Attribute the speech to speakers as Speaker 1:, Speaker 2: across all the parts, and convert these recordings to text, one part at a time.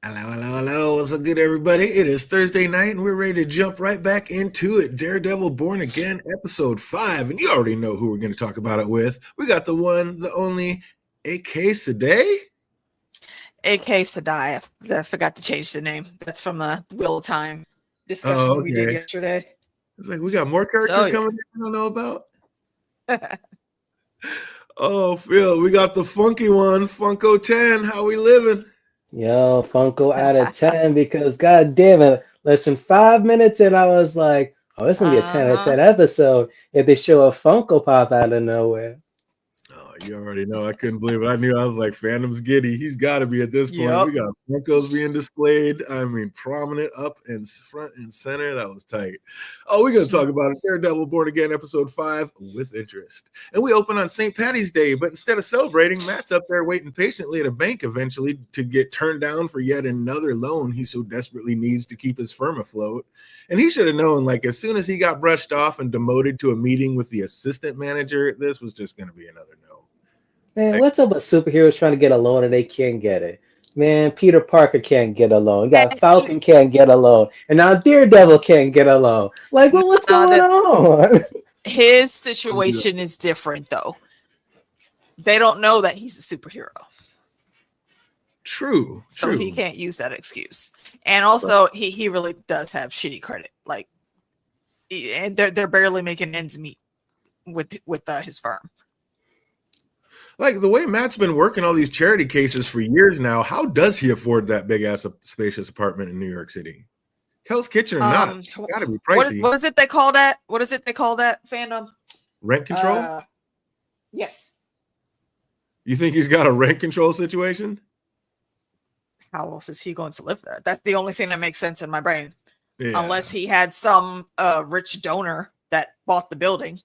Speaker 1: Hello, hello, hello. What's up, good, everybody? It is Thursday night, and we're ready to jump right back into it. Daredevil Born Again, episode 5. And you already know who we're going to talk about it with. We got the one, the only, A.K. Sadeh.
Speaker 2: A.K. Sadai. I forgot to change the name. That's from the Wheel of Time discussion we did yesterday.
Speaker 1: It's like we got more characters coming in I don't know about. Oh, Phil, we got the funky one, Funko 10. How we living?
Speaker 3: Yo, Funko out of 10 because god damn it, less than 5 minutes and I was like, oh, it's gonna be a 10 out of 10 episode if they show a Funko pop out of nowhere.
Speaker 1: Oh, you already know. I couldn't believe it. I knew. I was like, Phantom's giddy. He's got to be at this point. We got Funkos being displayed. I mean, prominent up and front and center. That was tight. Oh, we're going to talk about it. Daredevil Born Again, episode 5, with interest. And we open on St. Patty's Day, but instead of celebrating, Matt's up there waiting patiently at a bank eventually to get turned down for yet another loan he so desperately needs to keep his firm afloat. And he should have known, like, as soon as he got brushed off and demoted to a meeting with the assistant manager, this was just going to be another no.
Speaker 3: Man, what's up with superheroes trying to get a loan and they can't get it? Man, Peter Parker can't get a loan. You got Falcon can't get a loan. And now Daredevil can't get a loan. Like, well, what's going on?
Speaker 2: His situation is different, though. They don't know that he's a superhero.
Speaker 1: True.
Speaker 2: So he can't use that excuse. And also, he really does have shitty credit. Like, and they're barely making ends meet with his firm.
Speaker 1: Like, the way Matt's been working all these charity cases for years now, how does he afford that big-ass spacious apartment in New York City? Hell's Kitchen or not, it's gotta be pricey.
Speaker 2: What is it they call that? What is it they call that, fandom?
Speaker 1: Rent control?
Speaker 2: Yes.
Speaker 1: You think he's got a rent control situation?
Speaker 2: How else is he going to live there? That's the only thing that makes sense in my brain.
Speaker 1: Yeah.
Speaker 2: Unless he had some rich donor that bought the building.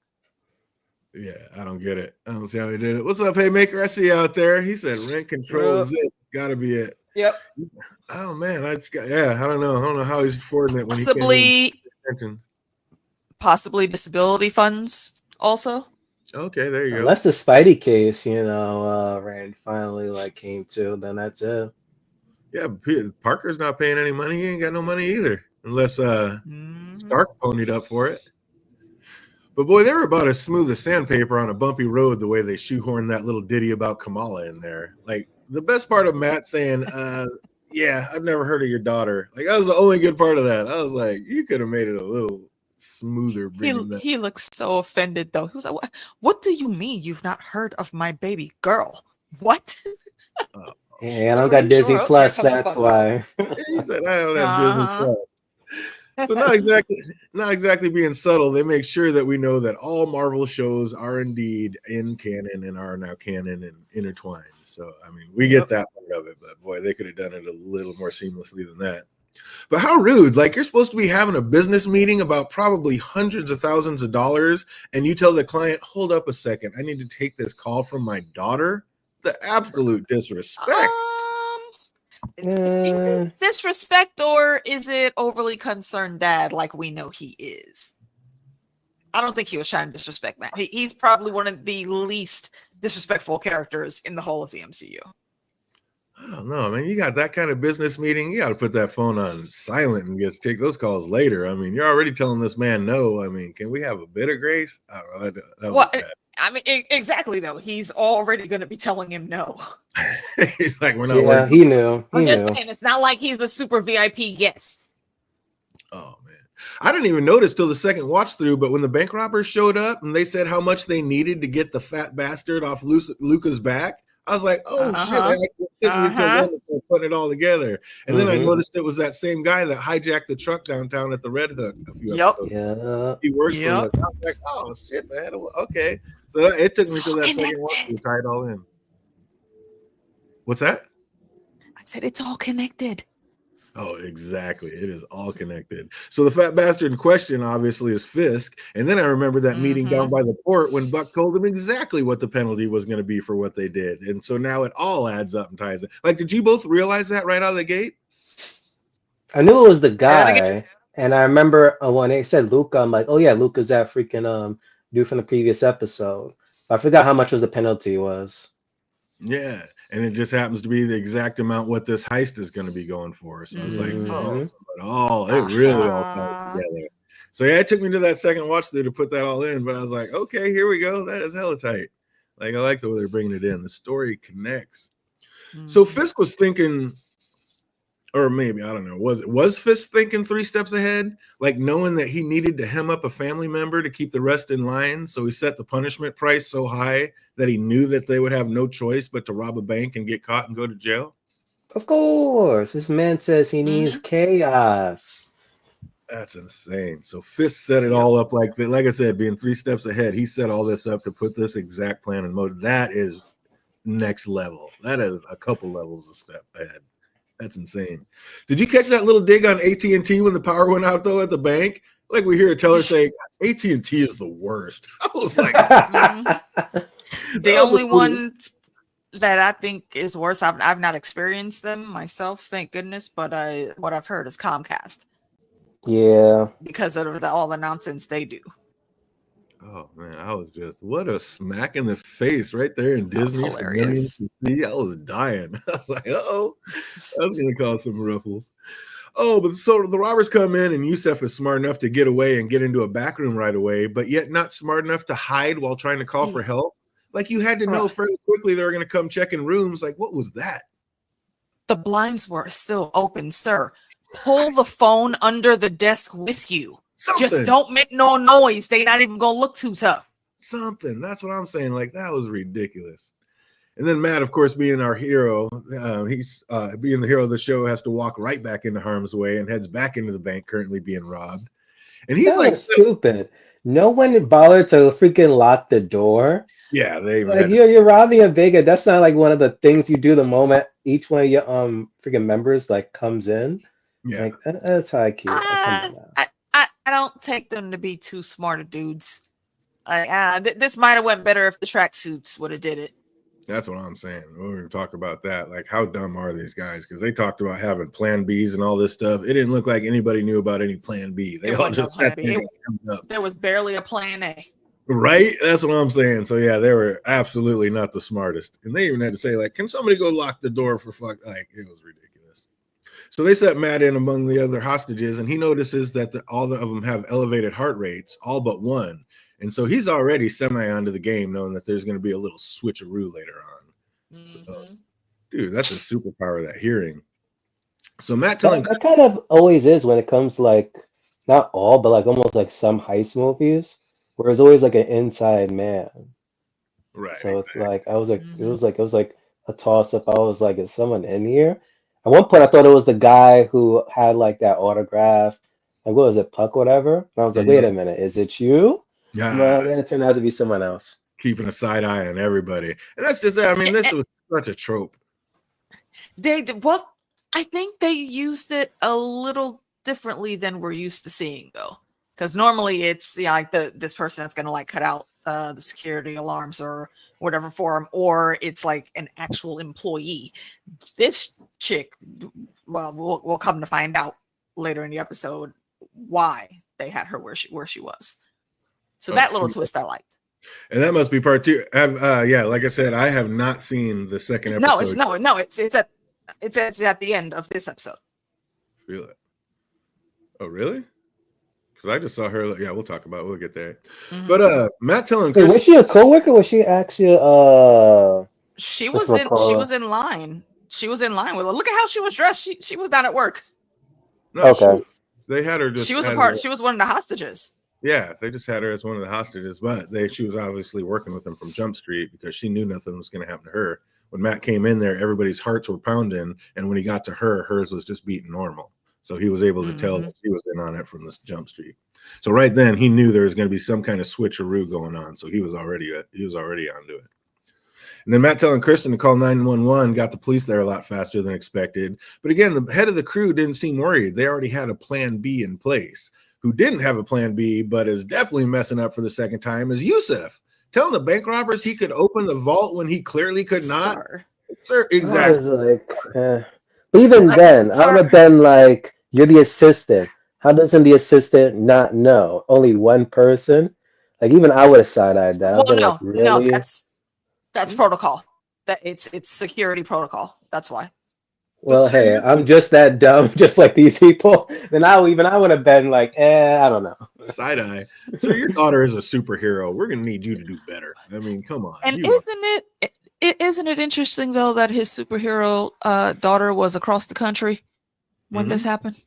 Speaker 1: Yeah, I don't get it. I don't see how he did it. What's up, Haymaker? I see you out there. He said rent control is it. It's got to be it.
Speaker 2: Yep.
Speaker 1: Oh, man. I don't know. I don't know how he's affording it.
Speaker 2: Possibly disability funds also.
Speaker 1: Okay, there you go.
Speaker 3: Unless the Spidey case, Rand finally came to, then that's it.
Speaker 1: Yeah, Parker's not paying any money. He ain't got no money either, unless Stark ponied up for it. But boy, they were about as smooth as sandpaper on a bumpy road the way they shoehorned that little ditty about Kamala in there. Like, the best part of Matt saying, yeah, I've never heard of your daughter. Like, that was the only good part of that. I was like, you could have made it a little smoother.
Speaker 2: He looks so offended, though. He was like, what do you mean you've not heard of my baby girl? What?
Speaker 3: Yeah, I don't got Disney Plus, that's why.
Speaker 1: He said, I don't have Disney Plus. So not exactly being subtle, they make sure that we know that all Marvel shows are indeed in canon and are now canon and intertwined. So, I mean, we get that part of it, but boy, they could have done it a little more seamlessly than that. But how rude. Like, you're supposed to be having a business meeting about probably hundreds of thousands of dollars, and you tell the client, hold up a second, I need to take this call from my daughter. The absolute disrespect.
Speaker 2: Disrespect, or is it overly concerned dad like we know he is? I don't think he was trying to disrespect Matt. He's probably one of the least disrespectful characters in the whole of the MCU.
Speaker 1: I don't know, man. You got that kind of business meeting, you got to put that phone on silent and just take those calls later. I mean, you're already telling this man no. I mean, can we have a bit of grace?
Speaker 2: I mean, exactly, though. He's already going to be telling him no.
Speaker 1: He's like, we're not.
Speaker 3: Yeah, he knew.
Speaker 2: I'm just saying, it's not like he's a super VIP guest.
Speaker 1: Oh, man. I didn't even notice till the second watch through, but when the bank robbers showed up and they said how much they needed to get the fat bastard off Luca's back, I was like, oh, shit. I putting it all together. And then I noticed it was that same guy that hijacked the truck downtown at the Red Hook a few episodes.
Speaker 3: Yeah.
Speaker 1: He works for us. I was like, oh, shit. Okay. So it took me to that second watch to tie it all in. What's that?
Speaker 2: I said it's all connected.
Speaker 1: Oh, exactly. It is all connected. So the fat bastard in question obviously is Fisk. And then I remember that meeting down by the port when Buck told him exactly what the penalty was going to be for what they did. And so now it all adds up and ties it. Like, did you both realize that right out of the gate?
Speaker 3: I knew it was the guy. And I remember when they said Luca, I'm like, oh yeah, Luca's that freaking dude from the previous episode. I forgot how much was the penalty was.
Speaker 1: Yeah. And it just happens to be the exact amount what this heist is going to be going for. So it's like, it really all ties together. So yeah, it took me to that second watch through to put that all in, but I was like, okay, here we go. That is hella tight. Like, I like the way they're bringing it in. The story connects. So Fisk was thinking, or maybe, I don't know, was Fisk thinking 3 steps ahead? Like knowing that he needed to hem up a family member to keep the rest in line. So he set the punishment price so high that he knew that they would have no choice but to rob a bank and get caught and go to jail.
Speaker 3: Of course. This man says he needs chaos.
Speaker 1: That's insane. So Fisk set it all up like I said, being 3 steps ahead. He set all this up to put this exact plan in motion. That is next level. That is a couple levels a step ahead. That's insane. Did you catch that little dig on AT&T when the power went out though at the bank? Like we hear a teller say, AT&T is the worst. I was like,
Speaker 2: the only one that I think is worse. I've not experienced them myself, thank goodness. But what I've heard is Comcast.
Speaker 3: Yeah,
Speaker 2: because of all the nonsense they do.
Speaker 1: Oh man, I was just what a smack in the face right there in Disney.
Speaker 2: Hilarious.
Speaker 1: I was dying. I was like, oh, that's gonna cause some ruffles. Oh, but so the robbers come in and Yusef is smart enough to get away and get into a back room right away, but yet not smart enough to hide while trying to call for help. Like you had to know fairly quickly they were gonna come check in rooms. Like, what was that?
Speaker 2: The blinds were still open, sir. Pull the phone under the desk with you. Just don't make no noise. They not even gonna look too tough.
Speaker 1: Something. That's what I'm saying. Like that was ridiculous. And then Matt, of course, being our hero, he's being the hero of the show, has to walk right back into harm's way and heads back into the bank currently being robbed. And he's like
Speaker 3: stupid. No one bothered to freaking lock the door.
Speaker 1: Yeah, they
Speaker 3: like you're robbing a bank. That's not like one of the things you do the moment each one of your freaking members like comes in.
Speaker 1: Yeah,
Speaker 3: like, that's how I keep.
Speaker 2: I don't take them to be too smart of dudes. This might have went better if the tracksuits would have did it.
Speaker 1: That's what I'm saying. We're going to talk about that. Like, how dumb are these guys? Because they talked about having plan Bs and all this stuff. It didn't look like anybody knew about any plan B. They all just sat there.
Speaker 2: There was barely a plan A.
Speaker 1: Right? That's what I'm saying. So, yeah, they were absolutely not the smartest. And they even had to say, like, can somebody go lock the door for fuck? Like, it was ridiculous. So they set Matt in among the other hostages, and he notices that all of them have elevated heart rates, all but one. And so he's already semi onto the game, knowing that there's going to be a little switcheroo later on. So, dude, that's a superpower, that hearing. So Matt telling
Speaker 3: that kind of always is when it comes to like not all, but like almost like some heist movies, where there's always like an inside man.
Speaker 1: Right.
Speaker 3: So it's like it was like a toss up. I was like, is someone in here? At one point, I thought it was the guy who had like that autograph, like what was it, Puck, whatever. And I was like, wait a minute, is it you?
Speaker 1: Yeah.
Speaker 3: But then it turned out to be someone else.
Speaker 1: Keeping a side eye on everybody, and that's just. I mean, this was such a trope.
Speaker 2: I think they used it a little differently than we're used to seeing, though, because normally it's like this person that's going to like cut out the security alarms or whatever for him, or it's like an actual employee. This chick, well, we'll come to find out later in the episode why they had her where she was. So that little twist I liked.
Speaker 1: And that must be part 2. Yeah, like I said, I have not seen the second episode.
Speaker 2: It's at the end of this episode.
Speaker 1: Feel it. Oh, really? Because I just saw her. Yeah, we'll talk about it. We'll get there. But Matt telling
Speaker 3: Chris, was she a coworker? Was she actually
Speaker 2: She was in line. She was in line with her. Look at how she was dressed. She was not at work.
Speaker 1: No,
Speaker 3: okay.
Speaker 1: They had her just.
Speaker 2: She was a part. She was one of the hostages.
Speaker 1: Yeah, they just had her as one of the hostages, but she was obviously working with them from Jump Street because she knew nothing was going to happen to her. When Matt came in there, everybody's hearts were pounding, and when he got to her, hers was just beating normal. So he was able to tell that she was in on it from this Jump Street. So right then, he knew there was going to be some kind of switcheroo going on. So he was already onto it. And then Matt telling Kristen to call 911 got the police there a lot faster than expected. But again, the head of the crew didn't seem worried. They already had a plan B in place. Who didn't have a plan B, but is definitely messing up for the second time, is Yusef. Telling the bank robbers he could open the vault when he clearly could not. Sir, exactly.
Speaker 3: But even then, I would have been like, you're the assistant. How doesn't the assistant not know? Only one person? Like, even I would have side-eyed that.
Speaker 2: Well, no, that's protocol. That it's security protocol. That's why.
Speaker 3: Well, hey, I'm just that dumb, just like these people. Then I would have been like, I don't know.
Speaker 1: Side eye. Sir, your daughter is a superhero. We're gonna need you to do better. I mean, come on.
Speaker 2: And isn't it interesting though that his superhero daughter was across the country when this happened?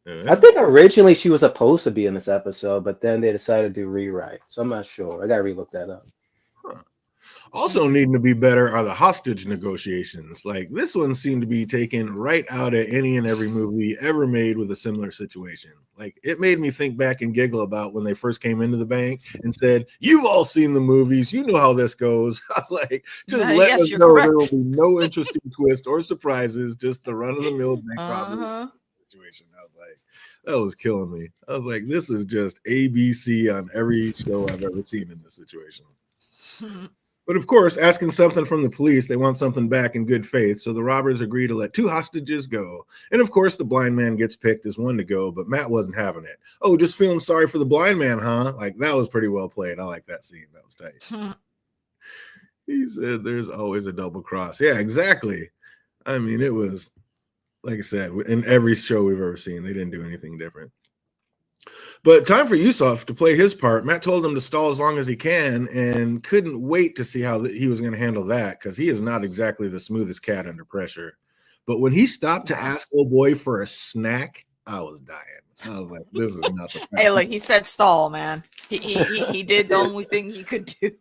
Speaker 3: I think originally she was supposed to be in this episode, but then they decided to do rewrite. So I'm not sure. I gotta relook that up.
Speaker 1: Huh. Also needing to be better are the hostage negotiations. Like this one seemed to be taken right out of any and every movie ever made with a similar situation. Like it made me think back and giggle about when they first came into the bank and said, "You've all seen the movies, you know how this goes." I was like, just let us know correct. There will be no interesting twist or surprises, just the run-of-the-mill bank robbery situation. I was like, that was killing me. I was like, this is just ABC on every show I've ever seen in this situation. But of course, asking something from the police, they want something back in good faith. So the robbers agree to let 2 hostages go. And of course, the blind man gets picked as one to go, but Matt wasn't having it. Oh, just feeling sorry for the blind man, huh? Like that was pretty well played. I like that scene. That was tight. He said there's always a double cross. Yeah, exactly. I mean, it was, like I said, in every show we've ever seen, they didn't do anything different. But time for Yusuf to play his part. Matt told him to stall as long as he can and couldn't wait to see how he was going to handle that because he is not exactly the smoothest cat under pressure. But when he stopped to ask old boy for a snack, I was dying. I was like, this is not the
Speaker 2: Hey, look, he said stall, man. He did the only thing he could do.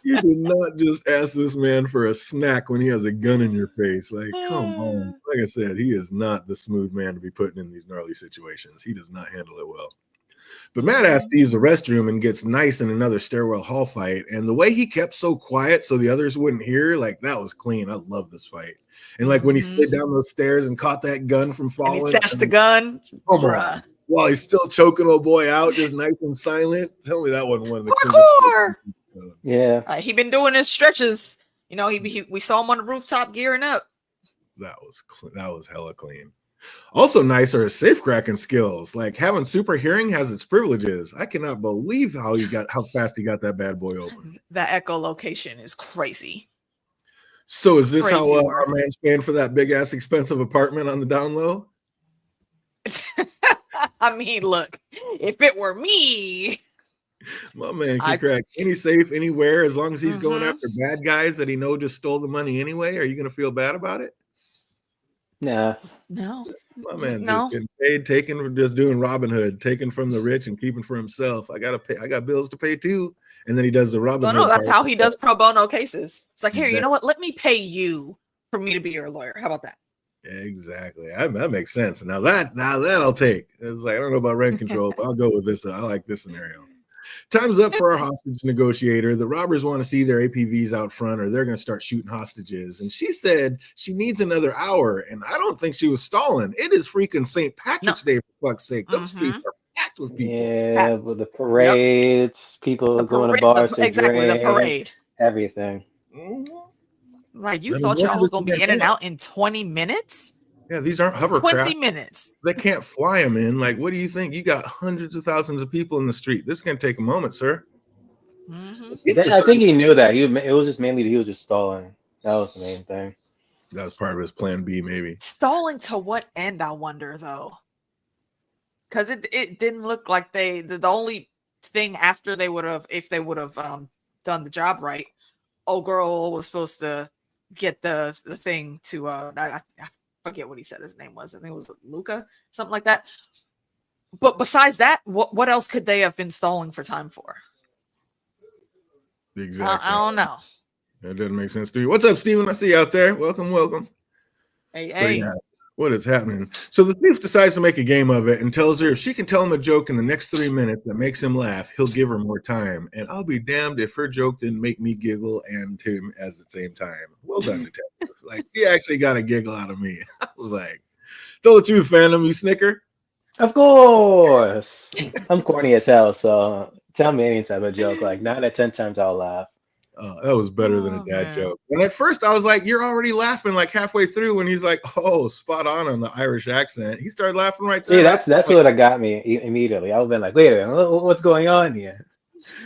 Speaker 1: You do not just ask this man for a snack when he has a gun in your face. Like, come on. Like I said, he is not the smooth man to be putting in these gnarly situations. He does not handle it well. But Matt asks to use the restroom and gets nice in another stairwell hall fight. And the way he kept so quiet so the others wouldn't hear, like that was clean. I love this fight. And like when he slid down those stairs and caught that gun from falling.
Speaker 2: And he snatched the gun.
Speaker 1: Come on. While he's still choking old boy out, just nice and silent. Tell me that wasn't one of the
Speaker 2: parkour.
Speaker 3: Yeah.
Speaker 2: He been doing his stretches. You know, we saw him on the rooftop gearing up.
Speaker 1: That was hella clean. Also nice are his safe cracking skills. Like having super hearing has its privileges. I cannot believe how fast he got that bad boy open.
Speaker 2: That echolocation is crazy.
Speaker 1: So is this how our man's paying for that big ass expensive apartment on the down low?
Speaker 2: I mean, look, if it were me,
Speaker 1: my man can crack any safe anywhere as long as he's going after bad guys that he know just stole the money anyway. Are you going to feel bad about it?
Speaker 3: Nah.
Speaker 2: No.
Speaker 1: My man's just getting paid, just doing Robin Hood, taking from the rich and keeping for himself. I got bills to pay too. And then he does the Robin Hood.
Speaker 2: No, that's how he does pro bono cases. It's like, here, you know what? Let me pay you for me to be your lawyer. How about that?
Speaker 1: Exactly. That makes sense. Now that I'll take. It's like, I don't know about rent control, but I'll go with this. I like this scenario. Time's up for our hostage negotiator. The robbers want to see their APVs out front or they're going to start shooting hostages. And she said she needs another hour. And I don't think she was stalling. It is freaking St. Patrick's Day, for fuck's sake. Those streets are packed with people.
Speaker 3: Yeah, with the parades, people going to bars to drink, the parade. Everything.
Speaker 2: Like, you thought y'all was going to be in and out in 20 minutes?
Speaker 1: Yeah, these aren't hovercraft.
Speaker 2: 20 minutes.
Speaker 1: They can't fly them in. Like, what do you think? You got hundreds of thousands of people in the street. This is going to take a moment, sir.
Speaker 3: I think he knew that. It was just mainly that he was just stalling. That was the main thing.
Speaker 1: That was part of his plan B, maybe.
Speaker 2: Stalling to what end, I wonder, though? Because it didn't look like the only thing after they would have, if they would have done the job right, old girl was supposed to get the thing to I forget what he said his name was. I think it was Luca, something like that. But besides that, what else could they have been stalling for time for?
Speaker 1: Exactly.
Speaker 2: I don't know.
Speaker 1: That doesn't make sense to me. What's up, Steven? I see you out there. Welcome.
Speaker 2: Hey.
Speaker 1: Yeah, what is happening? So the thief decides to make a game of it and tells her if she can tell him a joke in the next 3 minutes that makes him laugh, he'll give her more time. And I'll be damned if her joke didn't make me giggle and him at the same time. Well done, detective. Like, he actually got a giggle out of me. I was like, tell the truth, Phantom, you snicker?
Speaker 3: Of course. I'm corny as hell, so tell me any type of joke. Like 9 out of 10 times I'll laugh.
Speaker 1: That was better than a dad joke. And at first I was like, you're already laughing like halfway through when he's like, oh, spot on the Irish accent. He started laughing right there.
Speaker 3: See, that's what got me immediately. I was been like, wait a minute, what's going on here?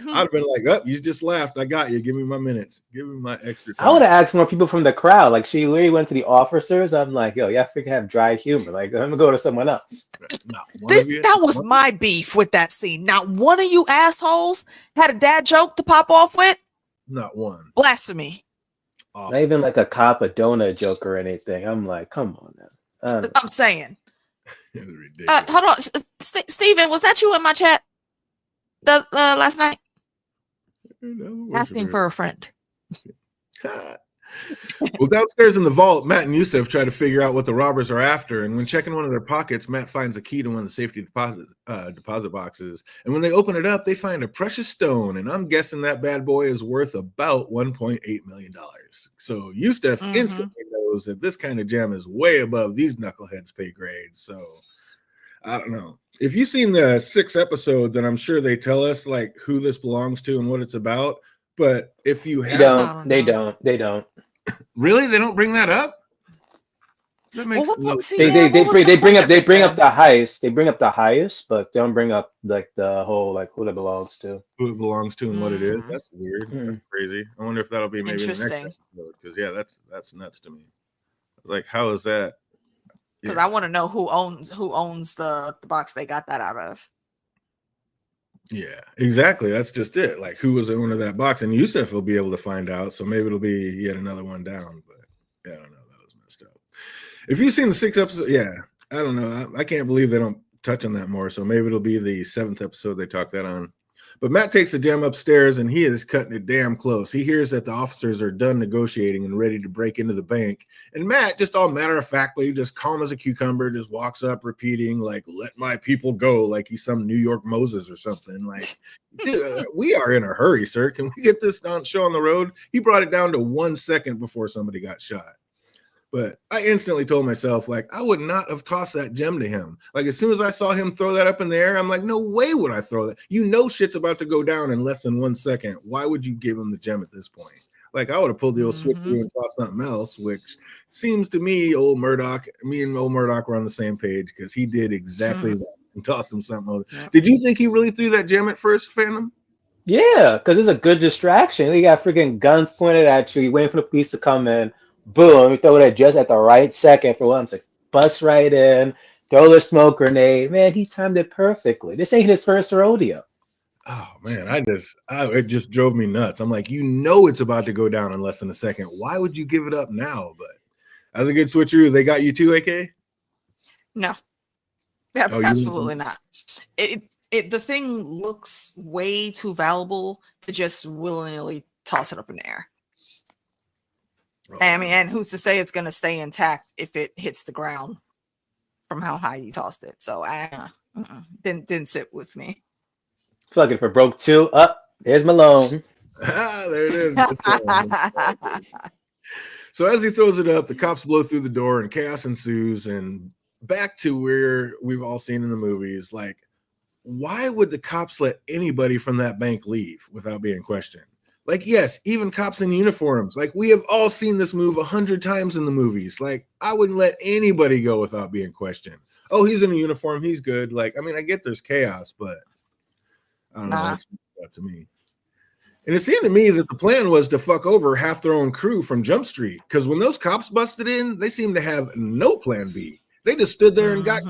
Speaker 1: I'd have been like, "Up, you just laughed. I got you. Give me my minutes. Give me my extra time."
Speaker 3: I would have asked more people from the crowd. Like she literally went to the officers. I'm like, yo, y'all freaking have dry humor. Like, I'm gonna go to someone else.
Speaker 2: That was my beef with that scene. Not one of you assholes had a dad joke to pop off with.
Speaker 1: Not one.
Speaker 2: Blasphemy.
Speaker 3: Not even like a cop, a donut joke or anything. I'm like, come on now.
Speaker 2: I'm saying.
Speaker 1: Ridiculous.
Speaker 2: Hold on, Steven, was that you in my chat last night? Asking for a friend.
Speaker 1: Well, downstairs in the vault, Matt and Yusuf try to figure out what the robbers are after, and when checking one of their pockets, Matt finds a key to one of the safety deposit boxes, and when they open it up, they find a precious stone, and I'm guessing that bad boy is worth about $1.8 million. So Yusuf instantly knows that this kind of gem is way above these knuckleheads' pay grade. So I don't know. If you've seen the 6th episode, then I'm sure they tell us like who this belongs to and what it's about. But if you
Speaker 3: they don't.
Speaker 1: Really? They don't bring that up? That makes
Speaker 3: they bring up the heist. They bring up the heist, but don't bring up like the whole like who it belongs to.
Speaker 1: Who it belongs to and what it is. That's weird. That's crazy. I wonder if that'll be maybe the next episode. Because that's nuts to me. Like, how is that?
Speaker 2: Because I want to know who owns the box they got that out of.
Speaker 1: Yeah, exactly. That's just it. Like, who was the owner of that box? And Yusuf will be able to find out. So maybe it'll be yet another one down. But yeah, I don't know. That was messed up. If you've seen the 6th episode, yeah, I don't know. I can't believe they don't touch on that more. So maybe it'll be the 7th episode they talk that on. But Matt takes the gem upstairs and he is cutting it damn close. He hears that the officers are done negotiating and ready to break into the bank. And Matt, just all matter-of-factly, just calm as a cucumber, just walks up repeating, like, let my people go, like he's some New York Moses or something. Like, dude, we are in a hurry, sir. Can we get this show on the road? He brought it down to 1 second before somebody got shot. But I instantly told myself, like, I would not have tossed that gem to him. Like, as soon as I saw him throw that up in the air, I'm like, no way would I throw that. You know shit's about to go down in less than 1 second. Why would you give him the gem at this point? Like, I would have pulled the old switch and tossed something else, which seems to me, me and old Murdoch were on the same page because he did exactly that and tossed him something else. Yep. Did you think he really threw that gem at first, Phantom?
Speaker 3: Yeah, because it's a good distraction. You got freaking guns pointed at you. You're waiting for the police to come in. Boom, you throw that just at the right second for them to bust right in, throw their smoke grenade. Man, he timed it perfectly. This ain't his first rodeo.
Speaker 1: Oh man, it just drove me nuts. I'm like, you know it's about to go down in less than a second. Why would you give it up now? But as a good switcheroo, they got you too, AK?
Speaker 2: No. Absolutely not. The thing looks way too valuable to just willingly toss it up in the air. I mean, and who's to say it's going to stay intact if it hits the ground from how high you tossed it? So didn't sit with me.
Speaker 3: Fuck it, for broke 2 up. There's Malone.
Speaker 1: There it is. So as he throws it up, the cops blow through the door and chaos ensues. And back to where we've all seen in the movies, like, why would the cops let anybody from that bank leave without being questioned? Like, yes, even cops in uniforms. Like, we have all seen this move 100 times in the movies. Like, I wouldn't let anybody go without being questioned. Oh, he's in a uniform. He's good. Like, I mean, I get there's chaos, but I don't know. It's up to me. And it seemed to me that the plan was to fuck over half their own crew from Jump Street. Because when those cops busted in, they seemed to have no plan B. They just stood there and got.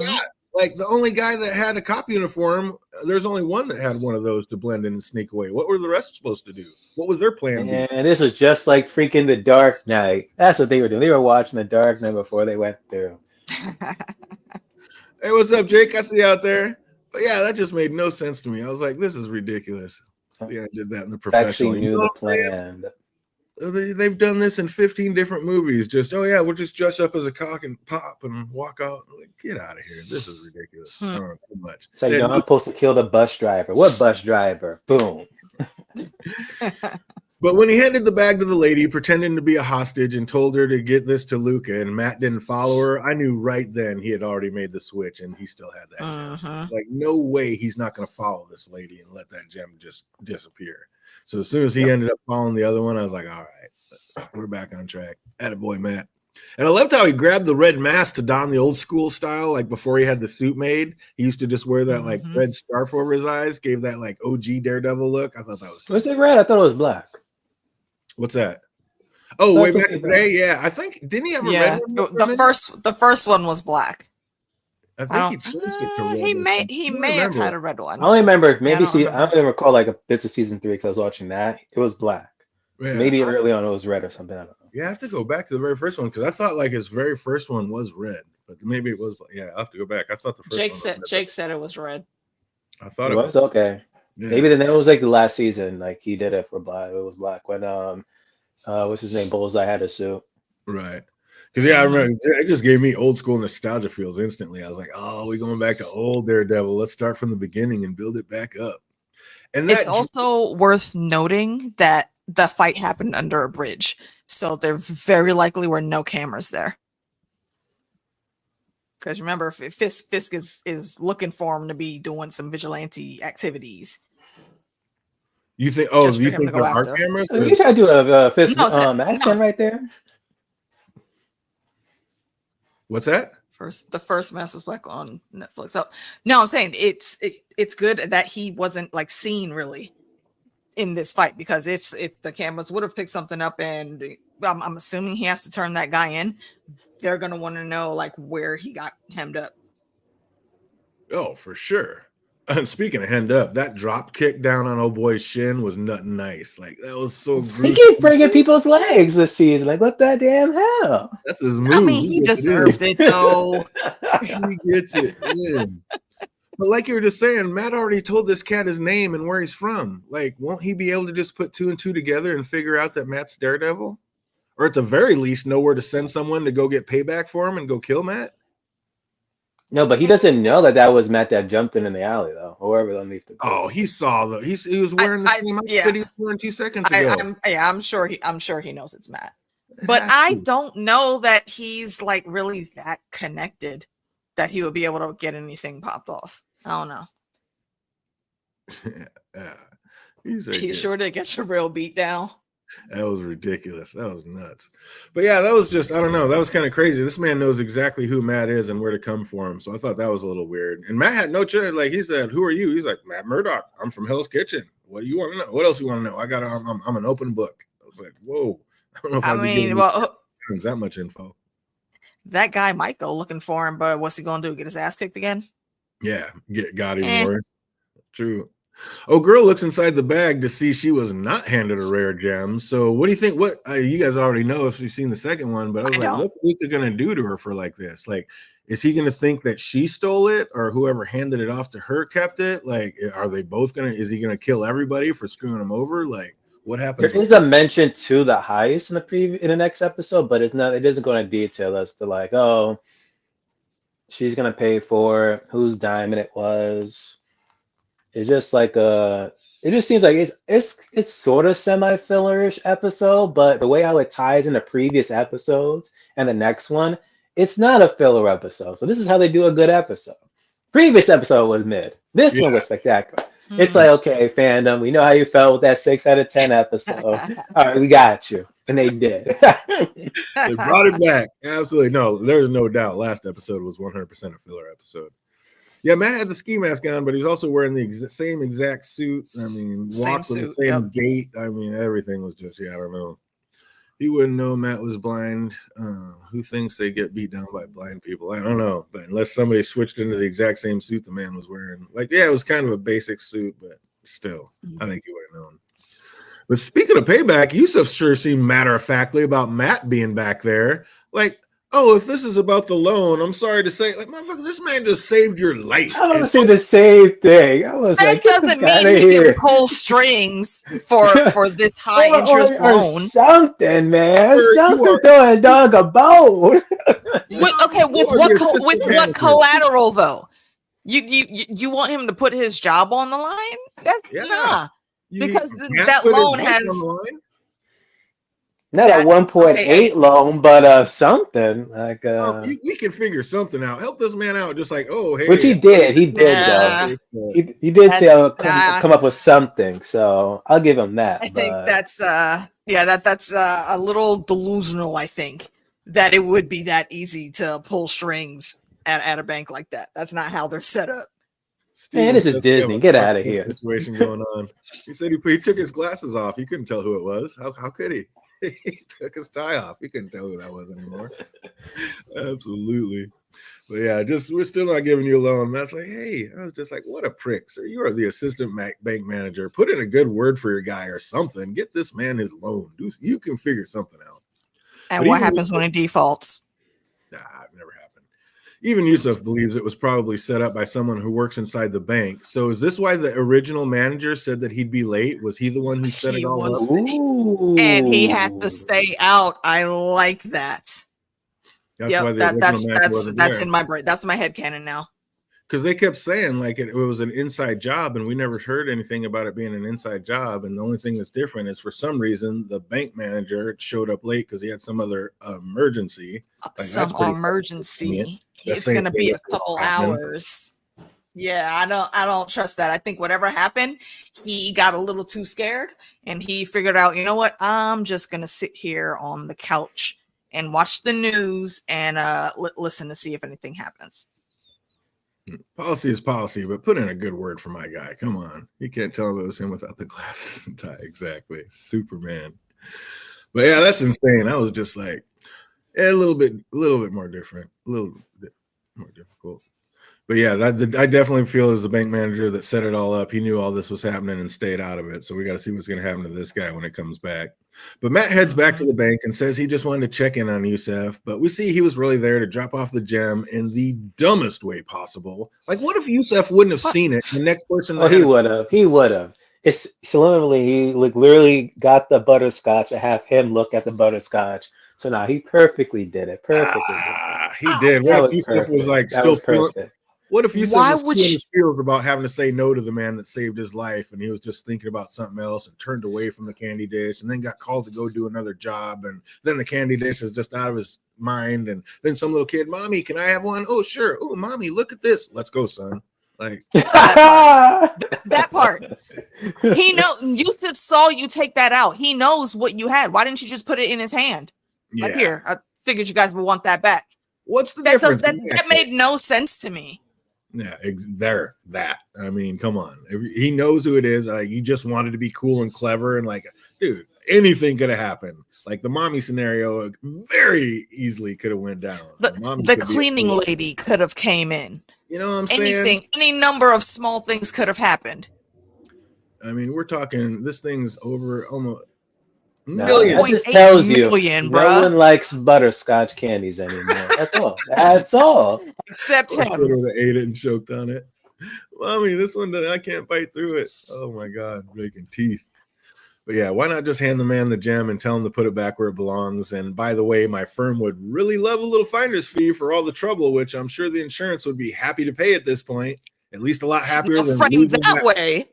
Speaker 1: Like, the only guy that had a cop uniform, there's only one that had one of those to blend in and sneak away. What were the rest supposed to do? What was their plan?
Speaker 3: And this was just like freaking The Dark Knight. That's what they were doing. They were watching The Dark Knight before they went through.
Speaker 1: Hey, what's up, Jake? I see you out there. But yeah, that just made no sense to me. I was like, this is ridiculous. Yeah, I did that in the professional.
Speaker 3: Actually knew the plan.
Speaker 1: They've done this in 15 different movies. Just, oh yeah, we'll just dress up as a cock and pop and walk out. Like, get out of here. This is ridiculous. I don't know too much.
Speaker 3: So I'm supposed to kill the bus driver. What bus driver? Boom.
Speaker 1: But when he handed the bag to the lady, pretending to be a hostage, and told her to get this to Luca, and Matt didn't follow her, I knew right then he had already made the switch, and he still had that. Like, no way he's not going to follow this lady and let that gem just disappear. So as soon as he ended up following the other one, I was like, all right, we're back on track. Attaboy, Matt. And I loved how he grabbed the red mask to don the old school style, like before he had the suit made. He used to just wear that like red scarf over his eyes, gave that like OG Daredevil look. I thought that was cool.
Speaker 3: Was it red? I thought it was black.
Speaker 1: What's that? Oh, way back in the day, yeah. I think didn't he have a red one?
Speaker 2: The first one was black.
Speaker 1: I think he changed it to red.
Speaker 2: He may have had a red one.
Speaker 3: I only remember maybe I don't even recall like a bits of season 3 because I was watching that. It was black. Yeah, maybe early on it was red or something. I don't know.
Speaker 1: Yeah, I have to go back to the very first one because I thought like his very first one was red, but maybe it was. Yeah, I have to go back. I thought the first
Speaker 2: Jake said it was red.
Speaker 1: I thought
Speaker 3: it was okay. Yeah. Maybe then it was like the last season, like he did it for black. It was black when what's his name? Bullseye had a suit.
Speaker 1: Right. Because I remember it just gave me old school nostalgia feels instantly. I was like, oh, we're going back to old Daredevil. Let's start from the beginning and build it back up. And
Speaker 2: it's also worth noting that the fight happened under a bridge, so there very likely were no cameras there. Because remember, Fisk is looking for him to be doing some vigilante activities.
Speaker 1: You think? Oh, you think there are cameras?
Speaker 3: You try to do a Fisk accent right there.
Speaker 1: What's that?
Speaker 2: The first Mask was Black on Netflix. So no, I'm saying it's good that he wasn't like seen really in this fight, because if the cameras would have picked something up, and I'm assuming he has to turn that guy in, they're gonna want to know like where he got hemmed up.
Speaker 1: Oh, for sure. And speaking of hemmed up, that drop kick down on old boy's shin was nothing nice. Like that was so gruesome.
Speaker 3: He keeps breaking people's legs this season. Like what the damn hell?
Speaker 1: That's his move.
Speaker 2: I mean, he deserved it though.
Speaker 1: He gets it. Yeah. But like you were just saying, Matt already told this cat his name and where he's from. Like, won't he be able to just put 2 and 2 together and figure out that Matt's Daredevil? Or at the very least, know where to send someone to go get payback for him and go kill Matt?
Speaker 3: No, but he doesn't know that was Matt that jumped in the alley, though, or wherever underneath the.
Speaker 1: Oh, he saw the. He was wearing the same outfit he was wearing 2 seconds ago.
Speaker 2: I'm sure he knows it's Matt, but I don't know that he's like really that connected that he would be able to get anything popped off. I don't know.
Speaker 1: Yeah.
Speaker 2: He sure did get your real beat down.
Speaker 1: That was ridiculous. That was nuts. But yeah, that was just, I don't know. That was kind of crazy. This man knows exactly who Matt is and where to come for him. So I thought that was a little weird. And Matt had no choice. Like he said, "Who are you?" He's like, "Matt Murdock. I'm from Hell's Kitchen. What do you want to know? What else do you want to know? I'm an open book." I was like, "Whoa." I don't know if that much info.
Speaker 2: That guy might go looking for him, but what's he gonna do? Get his ass kicked again?
Speaker 1: Yeah, got even worse. True. Oh, girl looks inside the bag to see she was not handed a rare gem. So what do you think? What you guys already know if you've seen the second one, but I was like, what's Luca gonna do to her for like this? Like, is he gonna think that she stole it, or whoever handed it off to her kept it? Like, are they both is he gonna kill everybody for screwing him over? Like, what happens?
Speaker 3: There is a mention to the heist in the next episode, but it isn't going to detail us to like, oh, she's gonna pay for whose diamond it was. It's just like it just seems like it's sort of semi-fillerish episode, but the way how it ties into previous episodes and the next one, it's not a filler episode. So this is how they do a good episode. Previous episode was mid. This one was spectacular. It's like, okay, fandom, we know how you felt with that 6 out of 10 episode. All right, we got you. And they did.
Speaker 1: They brought it back. Absolutely. No, there's no doubt. Last episode was 100% a filler episode. Yeah, Matt had the ski mask on, but he's also wearing the same exact suit. I mean, walked with the same gait. I mean, everything was just, I don't know. He wouldn't know Matt was blind. Who thinks they get beat down by blind people? I don't know. But unless somebody switched into the exact same suit the man was wearing. Like, yeah, it was kind of a basic suit, but still, I think he would have known. But speaking of payback, Yusuf sure seemed matter-of-factly about Matt being back there. Like, oh, if this is about the loan, I'm sorry to say, like, motherfucker, this man just saved your life.
Speaker 3: I want to say the same thing. I was
Speaker 2: that
Speaker 3: like,
Speaker 2: doesn't mean he can pull strings for this high interest loan.
Speaker 3: Something, man. Something throwing dog a bone.
Speaker 2: With what collateral though? You want him to put his job on the line? Nah. Because that loan has
Speaker 3: not a 1.8 loan, but something like.
Speaker 1: We can figure something out. Help this man out, just like, oh, hey.
Speaker 3: Which he did. He did, though. He did say I'll come up with something. So I'll give him that.
Speaker 2: I think that's that's a little delusional. I think that it would be that easy to pull strings at a bank like that. That's not how they're set up.
Speaker 3: Man, this is Disney. Get out of here.
Speaker 1: Situation going on. He said he took his glasses off. He couldn't tell who it was. How could he? He took his tie off. He couldn't tell who that was anymore. Absolutely. But yeah, we're still not giving you a loan. Matt's like, hey, I was just like, what a prick, sir. You are the assistant bank manager. Put in a good word for your guy or something. Get this man his loan. You can figure something out.
Speaker 2: And what happens when he defaults?
Speaker 1: Nah, it never happened. Even Yusuf believes it was probably set up by someone who works inside the bank. So is this why the original manager said that he'd be late? Was he the one who set it all up?
Speaker 2: And he had to stay out. I like that.
Speaker 1: That's why
Speaker 2: that's in my brain. That's my headcanon now.
Speaker 1: Because they kept saying like it was an inside job, and we never heard anything about it being an inside job. And the only thing that's different is for some reason the bank manager showed up late because he had some other emergency.
Speaker 2: Some emergency. It's going to be a couple hours. Yeah, I don't trust that. I think whatever happened, he got a little too scared, and he figured out, you know what? I'm just going to sit here on the couch and watch the news and listen to see if anything happens.
Speaker 1: Policy is policy, but put in a good word for my guy. Come on. You can't tell if it was him without the glasses and tie. Exactly. Superman. But yeah, that's insane. I was just like, a little bit more different, a little bit more difficult. But yeah, I definitely feel as the bank manager that set it all up, he knew all this was happening and stayed out of it. So we got to see what's going to happen to this guy when it comes back. But Matt heads back to the bank and says he just wanted to check in on Yusuf. But we see he was really there to drop off the gem in the dumbest way possible. Like, what if Yusuf wouldn't have seen it? The next person.
Speaker 3: Oh, he would have. He would have. It's subliminally, he literally got the butterscotch and have him look at the butterscotch. So now he perfectly did it.
Speaker 1: He did. What if Yusuf was like still feeling? What if Yusuf was feeling his feels about having to say no to the man that saved his life, and he was just thinking about something else and turned away from the candy dish, and then got called to go do another job, and then the candy dish is just out of his mind, and then some little kid, mommy, can I have one? Oh, sure. Oh, mommy, look at this. Let's go, son. Like
Speaker 2: that part. He Yusuf saw you take that out. He knows what you had. Why didn't you just put it in his hand?
Speaker 1: Yeah.
Speaker 2: Like, here, I figured you guys would want that back.
Speaker 1: What's the difference?
Speaker 2: That made no sense to me.
Speaker 1: Yeah, I mean, come on. He knows who it is. You just wanted to be cool and clever, and like, dude, anything could have happened. Like the mommy scenario very easily could have went down.
Speaker 2: The cleaning lady could have came in.
Speaker 1: You know what I'm saying?
Speaker 2: Any number of small things could have happened.
Speaker 1: I mean, we're talking, this thing's over almost
Speaker 3: millions. That just tells you no one likes butterscotch candies anymore. That's all. That's all.
Speaker 2: Except him.
Speaker 1: I would have ate it and choked on it. Mommy, this one, I can't bite through it. Oh my God, breaking teeth. But yeah, why not just hand the man the gem and tell him to put it back where it belongs? And by the way, my firm would really love a little finder's fee for all the trouble, which I'm sure the insurance would be happy to pay at this point. At least a lot happier than
Speaker 2: framed that way.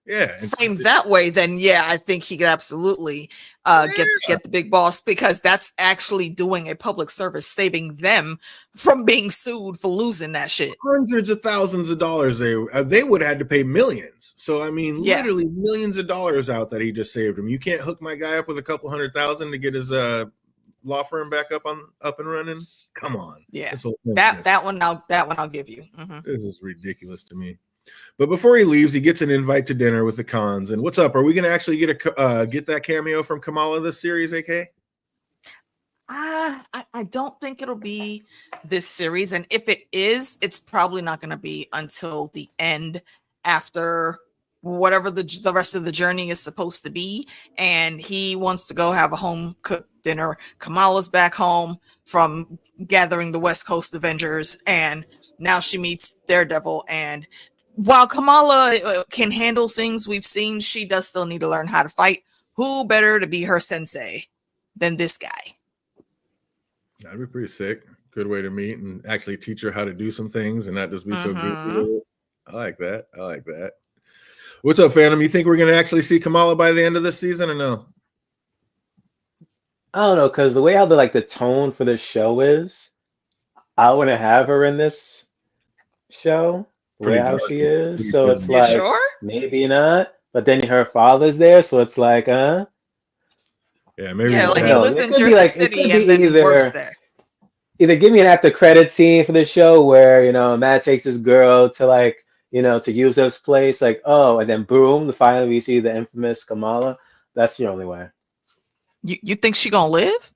Speaker 1: Yeah,
Speaker 2: framed that way, then yeah, I think he could absolutely get the big boss, because that's actually doing a public service, saving them from being sued for losing that shit.
Speaker 1: Hundreds of thousands of dollars they would have had to pay millions. So I mean, literally millions of dollars out that he just saved him. You can't hook my guy up with a couple $100,000 to get his law firm back up and running. Come on,
Speaker 2: yeah, that one I'll give you. Mm-hmm.
Speaker 1: This is ridiculous to me. But before he leaves, he gets an invite to dinner with the Khans. And what's up? Are we going to actually get that cameo from Kamala this series, AK?
Speaker 2: I don't think it'll be this series. And if it is, it's probably not going to be until the end, after whatever the rest of the journey is supposed to be. And he wants to go have a home-cooked dinner. Kamala's back home from gathering the West Coast Avengers. And now she meets Daredevil. And while Kamala can handle things we've seen, she does still need to learn how to fight. Who better to be her sensei than this guy?
Speaker 1: That'd be pretty sick. Good way to meet and actually teach her how to do some things and not just be so goofy. I like that. What's up, Phantom? You think we're going to actually see Kamala by the end of this season or no?
Speaker 3: I don't know, because the way how the tone for this show is, I want to have her in this show. Way how she is, so it's like maybe not, but then her father's there, so it's like,
Speaker 1: yeah, maybe.
Speaker 2: Yeah, like he lives in Jersey City and then he works there.
Speaker 3: either give me an after credit scene for the show where, Matt takes his girl to like, to Yusuf's place, like, oh, and then boom, finally we see the infamous Kamala. That's the only way.
Speaker 2: You think she gonna live?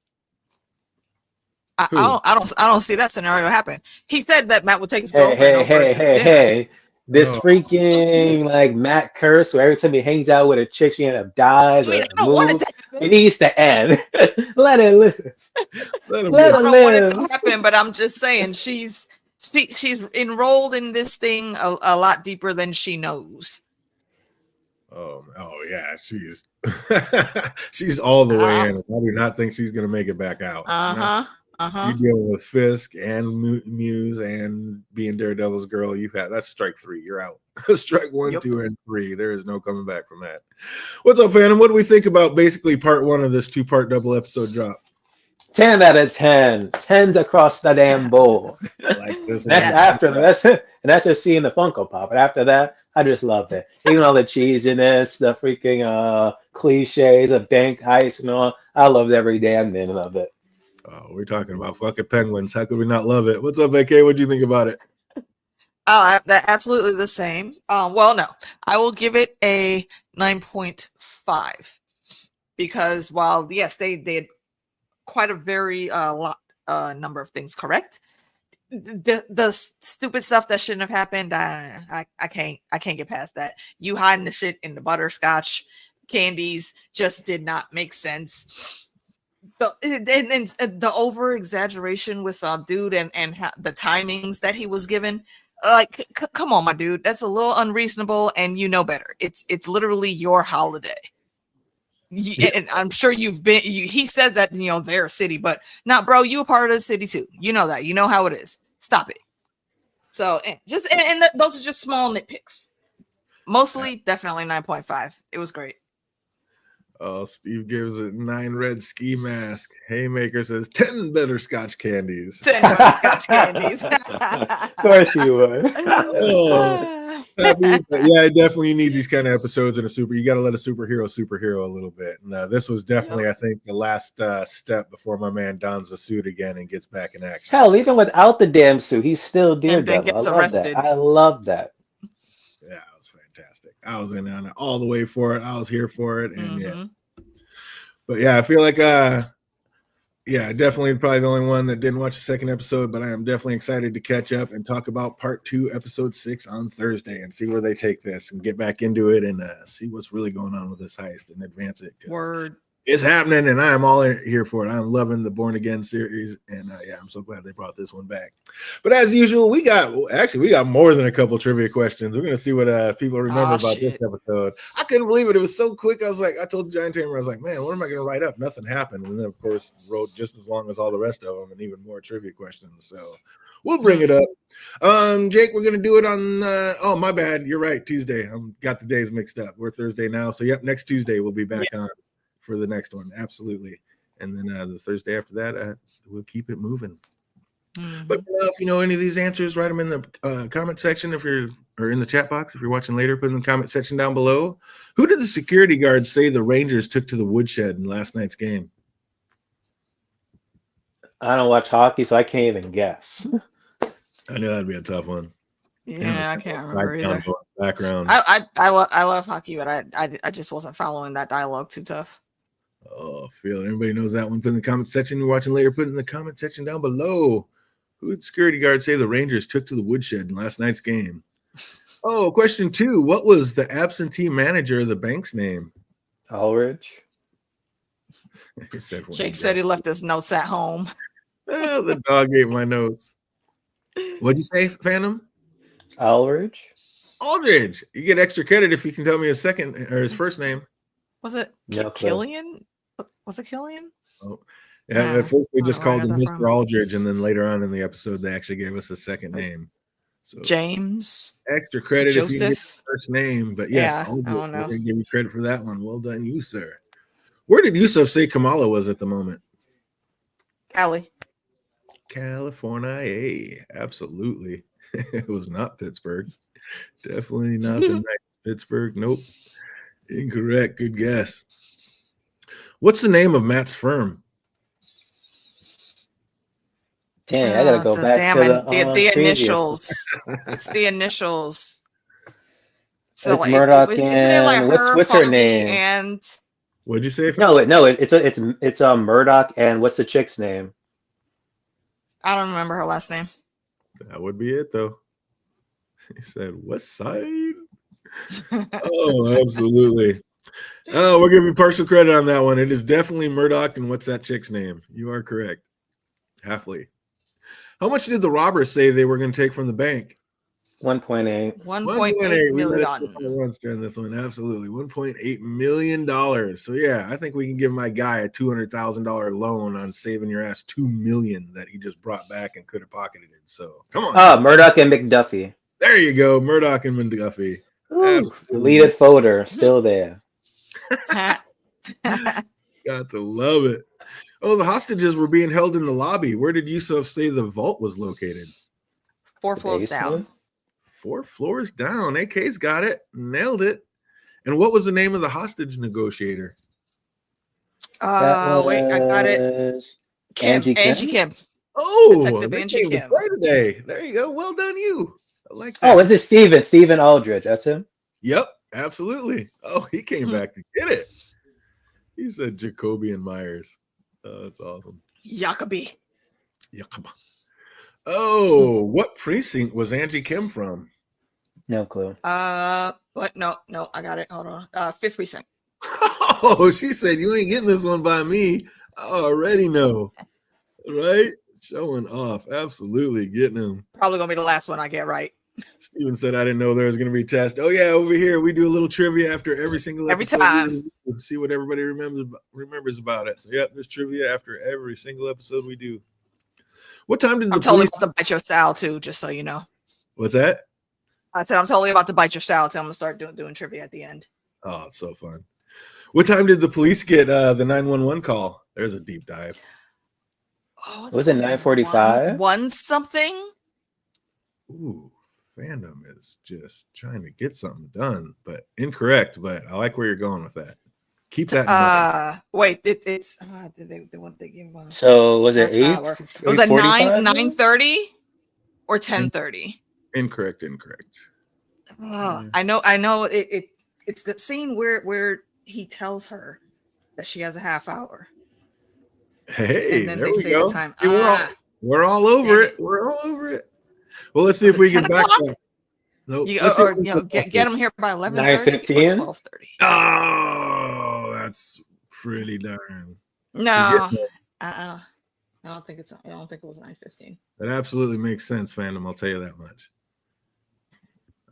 Speaker 2: I don't see that scenario happen. He said that Matt would take his girlfriend over to dinner.
Speaker 3: Hey. This freaking like Matt curse where every time he hangs out with a chick, she ends up dies
Speaker 2: I mean,
Speaker 3: or
Speaker 2: I don't want it
Speaker 3: moves.
Speaker 2: to happen.
Speaker 3: It needs to end. Let it live. Let her
Speaker 2: I don't want it
Speaker 3: live.
Speaker 2: to happen, but I'm just saying she's enrolled in this thing a lot deeper than she knows.
Speaker 1: Oh yeah, she's she's all the way in. I do not think she's gonna make it back out. You're dealing with Fisk and Muse and being Daredevil's girl. That's strike 3. You're out. Strike 1, 2, and 3. There is no coming back from that. What's up, Phantom? What do we think about basically part 1 of this 2-part double episode drop?
Speaker 3: 10 out of 10. 10s across the damn bowl.
Speaker 1: Like this.
Speaker 3: That's just seeing the Funko Pop. But after that, I just loved it. Even all the cheesiness, the freaking cliches of bank heist and all. I loved every damn minute of it.
Speaker 1: Oh, we're talking about fucking penguins. How could we not love it? What's up, AK? What do you think about it?
Speaker 2: Absolutely the same. Well, no, I will give it a 9.5 because while yes, they did quite a very lot number of things correct. The stupid stuff that shouldn't have happened, I can't get past that. You hiding the shit in the butterscotch candies just did not make sense. The over exaggeration with dude and the timings that he was given, like come on, my dude, that's a little unreasonable, and you know better. It's literally your holiday. And I'm sure you've been. He says that they're a city, but not, bro. You a part of the city too. You know that. You know how it is. Stop it. So those are just small nitpicks. Mostly, definitely 9.5. It was great.
Speaker 1: Oh, Steve gives it 9 red ski mask. Haymaker says 10 butterscotch candies.
Speaker 2: 10 butterscotch candies.
Speaker 3: Of course you would.
Speaker 1: Yeah, definitely need these kind of episodes in a You got to let a superhero a little bit. And this was definitely, I think, the last step before my man dons the suit again and gets back in action.
Speaker 3: Hell, even without the damn suit, he's still Daredevil.
Speaker 2: Gets arrested.
Speaker 3: I love that.
Speaker 1: Yeah, it was fantastic. I was in on it all the way for it. I was here for it, and yeah. But yeah, I feel like definitely probably the only one that didn't watch the second episode, but I am definitely excited to catch up and talk about part 2, episode 6 on Thursday and see where they take this and get back into it and see what's really going on with this heist and advance it.
Speaker 2: Word.
Speaker 1: It's happening, and I am all here for it. I'm loving the Born Again series, and I'm so glad they brought this one back. But as usual, we got more than a couple trivia questions. We're gonna see what people remember about this episode. I couldn't believe it; it was so quick. I told Giant Tamer, I was like, man, what am I gonna write up? Nothing happened, and then of course wrote just as long as all the rest of them, and even more trivia questions. So we'll bring it up. Jake, we're gonna do it on. Oh, my bad. You're right. Tuesday. Got the days mixed up. We're Thursday now, so yep. Next Tuesday we'll be back on for the next one, absolutely. And then the Thursday after that, we'll keep it moving. But if you know any of these answers, write them in the comment section or in the chat box. If you're watching later, put in the comment section down below. Who did the security guards say the Rangers took to the woodshed in last night's game?
Speaker 3: I don't watch hockey, so I can't even guess.
Speaker 1: I knew that'd be a tough one.
Speaker 2: Yeah, I can't remember either.
Speaker 1: Background.
Speaker 2: I love hockey, but I just wasn't following that dialogue too tough.
Speaker 1: Oh, feel it. Everybody knows that one. Put in the comment section. You're watching later. Put in the comment section down below. Who did security guards say the Rangers took to the woodshed in last night's game? Oh, question 2. What was the absentee manager of the bank's name?
Speaker 3: Ulrich.
Speaker 2: Jake said he left his notes at home.
Speaker 1: Oh, the dog ate my notes. What'd you say, Phantom?
Speaker 3: Ulrich.
Speaker 1: Aldridge. You get extra credit if you can tell me his first name.
Speaker 2: Was it Killian? Was it Killian?
Speaker 1: Oh, yeah. At first we just called him Mr. Aldridge, and then later on in the episode they actually gave us a second name. So
Speaker 2: James.
Speaker 1: Extra credit
Speaker 2: Joseph.
Speaker 1: if you get the first name, but yes,
Speaker 2: Aldridge, I don't know.
Speaker 1: We're gonna give you credit for that one. Well done, you sir. Where did Yusuf say Kamala was at the moment? California. Absolutely. It was not Pittsburgh. Definitely not the nice Pittsburgh. Nope. Incorrect. Good guess. What's the name of Matt's firm?
Speaker 3: Dang, I gotta go back
Speaker 2: damn
Speaker 3: to
Speaker 2: it, the
Speaker 3: previous.
Speaker 2: initials. It's the initials. So
Speaker 3: It's
Speaker 2: like,
Speaker 3: Murdoch
Speaker 2: isn't it like
Speaker 3: and
Speaker 2: her,
Speaker 3: what's her
Speaker 2: Foggy,
Speaker 3: name?
Speaker 2: and
Speaker 1: What'd you say?
Speaker 3: No, it's Murdoch and what's the chick's name?
Speaker 2: I don't remember her last name.
Speaker 1: That would be it, though. He said, West Side. Oh, absolutely. Oh, we'll give you partial credit on that one. It is definitely Murdoch, and what's that chick's name? You are correct. Halfly. How much did the robbers say they were going to take from the bank?
Speaker 3: 1.8.
Speaker 2: 1.8
Speaker 1: We let it slip
Speaker 2: million.
Speaker 1: once during this one. Absolutely. $1.8 million. So, yeah, I think we can give my guy a $200,000 loan on saving your ass $2 million that he just brought back and could have pocketed it. So, come on.
Speaker 3: Murdoch and McDuffie.
Speaker 1: There you go. Murdoch and McDuffie.
Speaker 3: Deleted folder, still there.
Speaker 1: Got to love it. Oh, the hostages were being held in the lobby. Where did Yusuf say the vault was located?
Speaker 2: 4 floors down.
Speaker 1: 4 floors down. AK's got it. Nailed it. And what was the name of the hostage negotiator?
Speaker 2: Wait, I got it.
Speaker 3: Angie
Speaker 2: Kim.
Speaker 1: Oh,
Speaker 2: Detective
Speaker 1: they
Speaker 2: Angie
Speaker 1: came to
Speaker 2: Kim.
Speaker 1: play today. There you go. Well done, you. I like that.
Speaker 3: Oh, is it Steven? Steven Aldridge. That's him?
Speaker 1: Yep, absolutely. Oh, he came back to get it. He said Jacoby and Myers. Oh, that's awesome.
Speaker 2: Jacoby.
Speaker 1: Oh, what precinct was Angie Kim from?
Speaker 3: No clue.
Speaker 2: What? No, I got it. Hold on. 5th precinct.
Speaker 1: Oh, she said you ain't getting this one by me. I already know. Right? Showing off. Absolutely getting him.
Speaker 2: Probably gonna be the last one I get right.
Speaker 1: Steven said I didn't know there was gonna be a test. Oh yeah, over here we do a little trivia after every single episode.
Speaker 2: time.
Speaker 1: See what everybody remembers about it. So yep, there's trivia after every single episode we do. What time did
Speaker 2: I'm totally about to bite your style too, just so you know.
Speaker 1: What's that?
Speaker 2: I said I'm totally about to bite your style too. I'm gonna start doing trivia at the end.
Speaker 1: Oh, it's so fun. What time did the police get the 911 call? There's a deep dive.
Speaker 2: Oh,
Speaker 3: was it 9:45?
Speaker 2: One something?
Speaker 1: Ooh, fandom is just trying to get something done, but incorrect. But I like where you're going with that. Keep that in mind.
Speaker 2: Wait, it's they want to give him.
Speaker 3: So was it 8?
Speaker 2: Was it 9:30 or 10:30?
Speaker 1: Incorrect.
Speaker 2: I know. It's the scene where he tells her that she has a half hour.
Speaker 1: Hey,
Speaker 2: and then
Speaker 1: there
Speaker 2: they
Speaker 1: we
Speaker 2: say
Speaker 1: go.
Speaker 2: the time.
Speaker 1: We're all over it. We're all over it. Well, let's see if we can back up. Nope.
Speaker 2: Get them here by
Speaker 3: 11:30
Speaker 2: or 12:30.
Speaker 1: Oh, that's pretty darn.
Speaker 2: No, I don't think it's. I don't think it was 9:15.
Speaker 1: That absolutely makes sense, fandom. I'll tell you that much.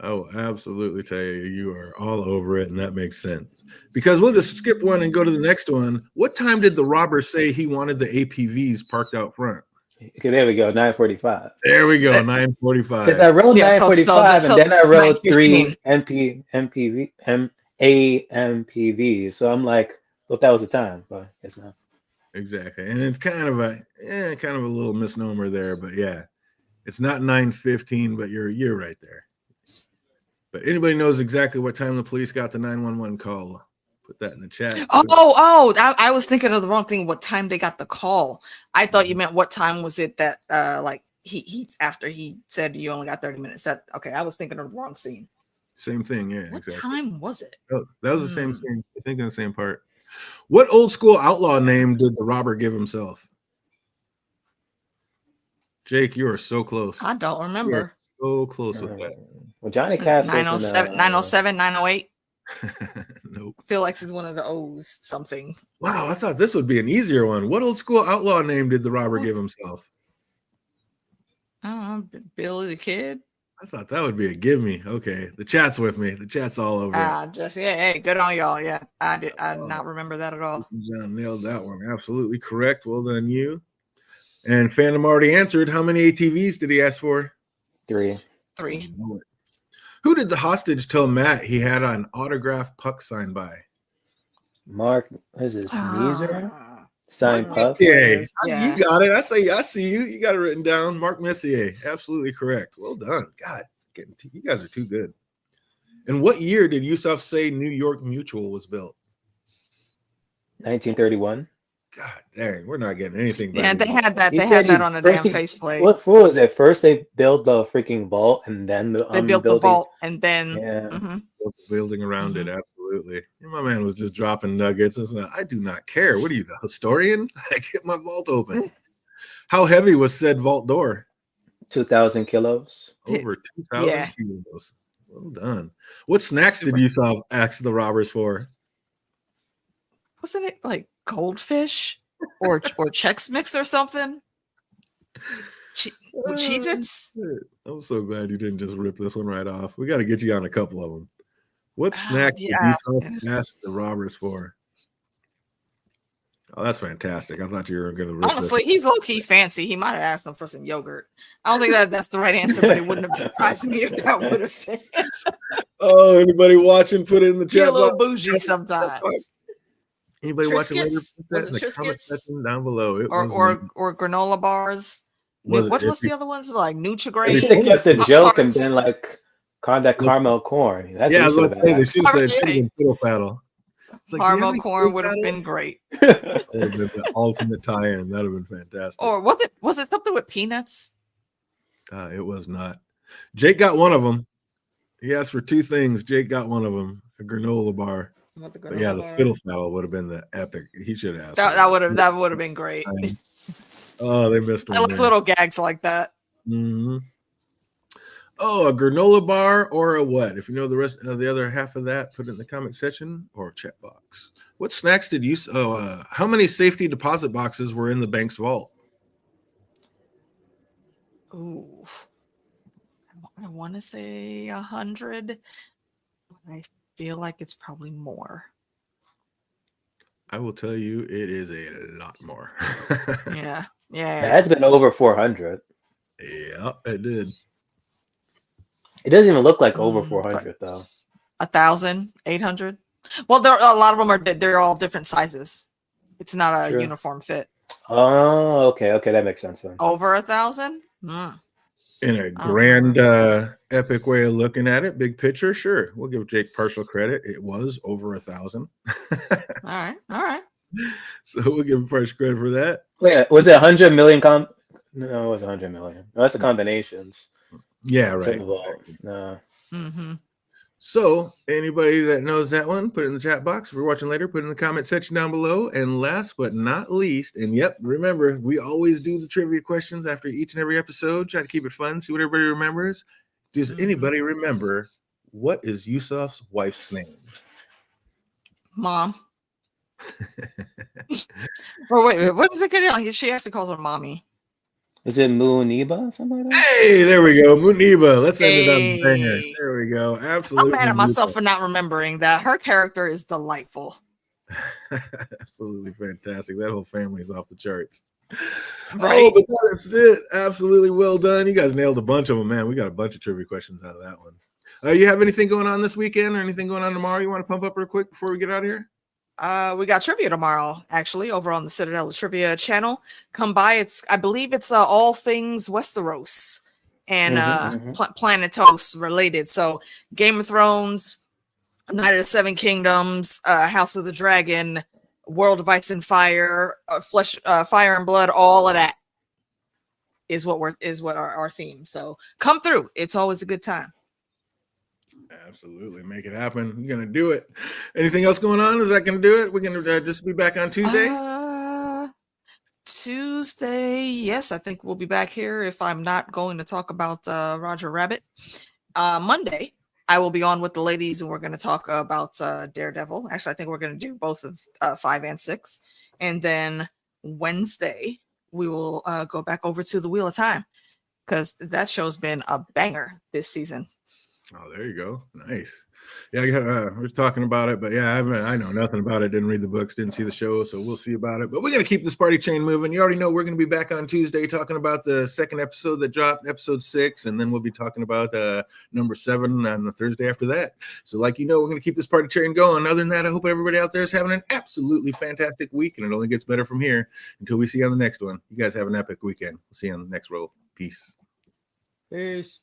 Speaker 1: I will absolutely tell you, you are all over it, and that makes sense. Because we'll just skip one and go to the next one. What time did the robber say he wanted the APVs parked out front?
Speaker 3: Okay, there we go. 9:45.
Speaker 1: There we go. 9:45.
Speaker 3: Because I wrote 9:45, and then I wrote 3 AMPV. So I'm like, well, that was the time, but it's not.
Speaker 1: Exactly, and it's kind of a little misnomer there, but yeah, it's not 9:15, but you're right there. But anybody knows exactly what time the police got the 911 call? Put that in the chat.
Speaker 2: I was thinking of the wrong thing. What time they got the call? I thought you meant what time was it that like he after he said you only got 30 minutes. That okay? I was thinking of the wrong scene.
Speaker 1: Same thing, yeah.
Speaker 2: What
Speaker 1: exactly.
Speaker 2: time was it?
Speaker 1: Oh, that was the same scene. I think in the same part. What old school outlaw name did the robber give himself? Jake, you are so close.
Speaker 2: I don't remember.
Speaker 1: So close with that.
Speaker 3: Well, Johnny Cash
Speaker 2: 907, 908.
Speaker 1: Nope.
Speaker 2: I feel like he's one of the O's something.
Speaker 1: Wow, I thought this would be an easier one. What old school outlaw name did the robber give himself?
Speaker 2: I don't know, Billy the Kid.
Speaker 1: I thought that would be a give me. Okay, the chat's with me. The chat's all over.
Speaker 2: Hey, good on y'all. Yeah, I did not remember that at all.
Speaker 1: John nailed that one. Absolutely correct. Well done, you. And Phantom already answered. How many ATVs did he ask for?
Speaker 3: 3.
Speaker 1: Who did the hostage tell Matt he had an autographed puck signed by?
Speaker 3: Mark, what is this? Messier? Signed puck?
Speaker 1: Yeah. You got it. I see you. You got it written down. Mark Messier. Absolutely correct. Well done. God, you guys are too good. And what year did Yusuf say New York Mutual was built?
Speaker 3: 1931.
Speaker 1: God dang, we're not getting anything back.
Speaker 2: Yeah, they had that.
Speaker 3: He
Speaker 2: They
Speaker 3: said
Speaker 2: had that
Speaker 3: he
Speaker 2: on a
Speaker 3: first
Speaker 2: damn
Speaker 3: he
Speaker 2: faceplate.
Speaker 3: what was it? First they built the freaking vault and then the
Speaker 2: They built the
Speaker 3: building.
Speaker 2: vault and then
Speaker 3: Yeah.
Speaker 1: Building around it, absolutely. And my man was just dropping nuggets. It's like, I do not care. What are you, the historian? I get my vault open. How heavy was said vault door?
Speaker 3: 2,000 kilos.
Speaker 1: Over 2,000
Speaker 2: Yeah.
Speaker 1: kilos. Well done. What snacks did you ask the robbers for?
Speaker 2: Wasn't it like goldfish or Chex Mix or something? Cheez-Its?
Speaker 1: I'm so glad you didn't just rip this one right off. We got to get you on a couple of them. What snacks did you ask the robbers for? Oh, that's fantastic. I thought you were going to rip
Speaker 2: Honestly,
Speaker 1: this.
Speaker 2: he's low-key fancy. He might have asked them for some yogurt. I don't think that's the right answer, but it wouldn't have surprised me if that would have been.
Speaker 1: Oh, anybody watching, put it in the chat
Speaker 2: Be a little
Speaker 1: box.
Speaker 2: bougie sometimes.
Speaker 1: Anybody watching later,
Speaker 2: Triscuits?
Speaker 1: put that
Speaker 2: Was
Speaker 1: in
Speaker 2: it
Speaker 1: the comment
Speaker 2: Triscuits?
Speaker 1: section down below.
Speaker 2: Or granola bars? What's the other ones? Like
Speaker 3: They
Speaker 2: Nutri-Grain?
Speaker 3: should have kept the joke and
Speaker 2: Pop-Tarts?
Speaker 3: been like that caramel corn. That's
Speaker 1: yeah, I
Speaker 3: what
Speaker 1: was
Speaker 3: you
Speaker 1: about to
Speaker 3: should
Speaker 1: say,
Speaker 3: have
Speaker 1: they should have said it should have been fiddle faddle. It's like,
Speaker 2: Caramel corn would have been great.
Speaker 1: That would have been the ultimate tie-in. That would have been fantastic.
Speaker 2: Or was it something with peanuts?
Speaker 1: It was not. Jake got one of them. He asked for two things. Jake got one of them, a granola bar. But yeah, the fiddle faddle would have been the epic. He should have asked.
Speaker 2: That would have been great.
Speaker 1: Oh, they missed one.
Speaker 2: I like little gags like that.
Speaker 1: Mm-hmm. Oh, a granola bar or a what? If you know the rest of the other half of that, put it in the comment section or chat box. What snacks did you? How many safety deposit boxes were in the bank's vault?
Speaker 2: Ooh, I want to say 100. I feel like it's probably more.
Speaker 1: I will tell you, it is a lot more.
Speaker 2: Yeah.
Speaker 3: That's been over 400.
Speaker 1: Yeah, it did.
Speaker 3: It doesn't even look like over 400 though.
Speaker 2: 1,800. Well, a lot of them they're all different sizes. It's not a uniform fit.
Speaker 3: Oh, okay, that makes sense then.
Speaker 2: Over 1,000.
Speaker 1: In a grand, epic way of looking at it, big picture, sure. We'll give Jake partial credit. It was over 1,000.
Speaker 2: All right.
Speaker 1: So we'll give him partial credit for that.
Speaker 3: Wait, was it 100 million? No, it was 100 million. No, that's the combinations.
Speaker 1: Yeah, right.
Speaker 3: No.
Speaker 2: Mm-hmm.
Speaker 1: So anybody that knows that one, put it in the chat box. If you're watching later, put it in the comment section down below. And last but not least, and yep, remember, we always do the trivia questions after each and every episode. Try to keep it fun, see what everybody remembers. Does anybody remember what is Yusuf's wife's name?
Speaker 2: Mom. Or wait, what is it? She actually calls her mommy.
Speaker 3: Is it Muniba? Something like that?
Speaker 1: Hey, there we go. Muniba. Let's end it on the banger. There we go. Absolutely.
Speaker 2: I'm mad at myself for not remembering that. Her character is delightful.
Speaker 1: Absolutely fantastic. That whole family is off the charts.
Speaker 2: Right.
Speaker 1: Oh, but that's it. Absolutely well done. You guys nailed a bunch of them, man. We got a bunch of trivia questions out of that one. You have anything going on this weekend or anything going on tomorrow you want to pump up real quick before we get out of here?
Speaker 2: We got trivia tomorrow, actually, over on the Citadel Trivia channel. Come by. I believe it's all things Westeros and Planetos related. So Game of Thrones, Night of the Seven Kingdoms, House of the Dragon, World of Ice and Fire, Fire and Blood, all of that is what our theme. So come through. It's always a good time.
Speaker 1: Absolutely. Make it happen. We're going to do it. Anything else going on? Is that going to do it? We're going to just be back on Tuesday?
Speaker 2: Tuesday. Yes, I think we'll be back here if I'm not going to talk about Roger Rabbit. Monday, I will be on with the ladies and we're going to talk about Daredevil. Actually, I think we're going to do both of 5 and 6. And then Wednesday, we will go back over to the Wheel of Time because that show's been a banger this season.
Speaker 1: Oh, there you go. Nice. Yeah, we're talking about it, but yeah, I know nothing about it. Didn't read the books, didn't see the show, so we'll see about it. But we're going to keep this party chain moving. You already know we're going to be back on Tuesday talking about the second episode that dropped, episode 6, and then we'll be talking about number 7 on the Thursday after that. So like, we're going to keep this party chain going. Other than that, I hope everybody out there is having an absolutely fantastic week, and it only gets better from here until we see you on the next one. You guys have an epic weekend. We'll see you on the next roll. Peace.
Speaker 2: Peace.